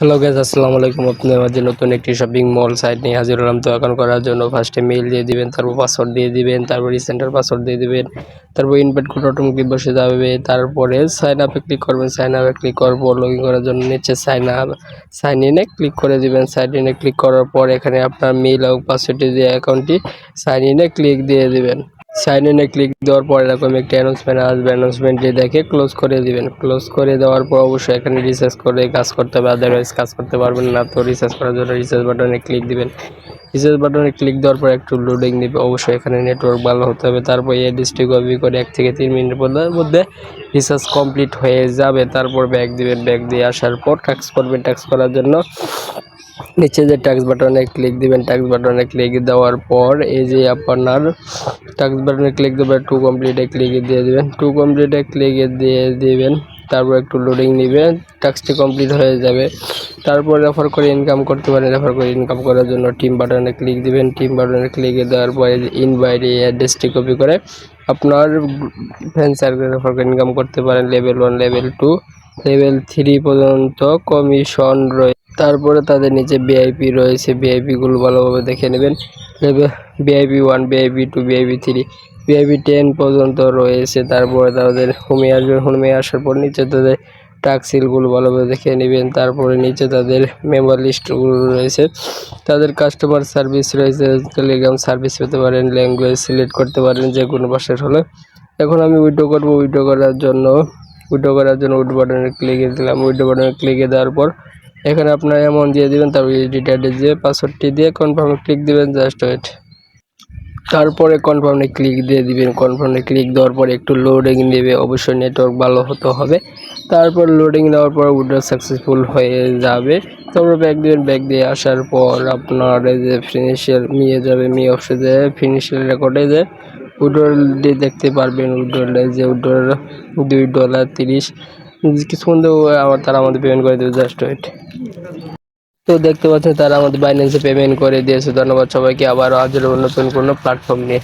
Hello guys, আসসালামু আলাইকুম। আপনাদের মাঝে নতুন একটি শপিং মল সাইট নিয়ে হাজির হলাম। তো অ্যাকাউন্ট করার জন্য ফার্স্টে মেইল দিয়ে দিবেন, তারপর পাসওয়ার্ড দিয়ে দিবেন, তারপর রিসেন্টার পাসওয়ার্ড দিয়ে দিবেন, তারপর ইনভাইট কোড অটোমেটিক বসে যাবে। তারপরে সাইন আপে ক্লিক করবেন, সাইন আপে ক্লিক করার পর লগইন করার জন্য নিচে সাইন ইনে ক্লিক করে দিবেন। সাইন ইনে ক্লিক করার পর এখানে আপনার মেইল এবং পাসওয়ার্ড দিয়ে অ্যাকাউন্টটি সাইন ইনে ক্লিক দিয়ে দিবেন। সাইন ইনে ক্লিক দেওয়ার পর এরকম একটি অ্যানাউন্সমেন্ট আসবে, অ্যানাউন্সমেন্টটি দেখে ক্লোজ করে দিবেন। ক্লোজ করে দেওয়ার পর অবশ্যই এখানে রিসার্চ করে কাজ করতে হবে, আদারওয়াইজ কাজ করতে পারবেন না। তো রিসার্চ করার জন্য রিসার্চ বাটনে ক্লিক দিবেন। রিসার্চ বাটনে ক্লিক দেওয়ার পর একটু লোডিং নেবে, অবশ্যই এখানে নেটওয়ার্ক ভালো হতে হবে। তারপর এই অ্যাড্রেসটি কপি করে 1 থেকে 3 মিনিটের মধ্যে রিসার্চ কমপ্লিট হয়ে যাবে। তারপর ব্যাক দিবেন, ব্যাক দিয়ে আসার পর ট্যাক্স করবেন। ট্যাক্স করার জন্য নিচে যে ট্যাক্স বাটনে ক্লিক দিবেন, ট্যাক্স বাটনে ক্লিক দেওয়ার পর এই যে আপনার ট্যাক্স বাটনে ক্লিক দেবেন, টু কমপ্লিটে ক্লিক দিয়ে দিবেন, টু কমপ্লিটে ক্লিক দিয়ে দিবেন। তারপর একটু লোডিং নিবে, ট্যাক্সটি কমপ্লিট হয়ে যাবে। তারপর রেফার করে ইনকাম করতে পারেন। রেফার করে ইনকাম করার জন্য টিম বাটনে ক্লিক দিবেন, টিম বাটনে ক্লিক দেওয়ার পরে ইনভাইট এই অ্যাড্রেসটি কপি করে আপনার ফ্রেন্ড সার্কেল রেফার করে ইনকাম করতে পারেন। লেভেল 1, লেভেল 2, লেভেল 3 পর্যন্ত কমিশন রয়েছে। তারপরে তাদের নিচে ভিআইপি রয়েছে, ভিআইপিগুলো ভালোভাবে দেখে নেবেন। ভিআইপি 1, ভিআইপি 2, ভিআইপি 3, ভিআইপি 10 পর্যন্ত রয়েছে। তারপরে তাদের হোমে আসবেন, হোমে আসার পর নিচে তাদের টাস্কগুলো ভালোভাবে দেখে নেবেন। তারপরে নিচে তাদের মেম্বার লিস্টগুলো রয়েছে, তাদের কাস্টমার সার্ভিস রয়েছে, টেলিগ্রাম সার্ভিস পেতে পারেন, ল্যাঙ্গুয়েজ সিলেক্ট করতে পারেন যে কোনো ভাষার হলে। এখন আমি উইথড্র করবো, উইথড্র করার জন্য উইথড্র বাটনে ক্লিক দিলাম। উইথড্র বাটনে ক্লিক দেওয়ার পর এখানে আপনার অ্যামাউন্ট দিয়ে দিবেন, তারপর ডিটেইলস দিয়ে পাসওয়ার্ডটি দিয়ে কনফার্মে ক্লিক দিবেন। Just wait. তারপরে কনফার্মে ক্লিক দিয়ে দিবেন। কনফার্মে ক্লিক দেওয়ার পর একটু লোডিং নেবে, অবশ্যই নেটওয়ার্ক ভালো হতে হবে। তারপর লোডিং নেওয়ার পর উইথড্র সাকসেসফুল হয়ে যাবে। তারপর ব্যাক দিবেন, ব্যাক দিয়ে আসার পর আপনার যে ফিনিশিয়াল নিয়ে যাবে, মি অপশনে ফিনিশিয়াল রেকর্ডে যে উইথড্রলটি দেখতে পারবেন। উইথড্রলে যে উইথড্রল $2.30 কিছুক্ষণ আবার তারা আমাদের পেমেন্ট করে দেবে। Just wait. তো দেখতে পাচ্ছেন তারা আমাদের বাইন্যান্সে পেমেন্ট করে দিয়েছে। ধন্যবাদ সবাইকে। আবার হাজির হব নতুন কোনো প্ল্যাটফর্ম নিয়ে।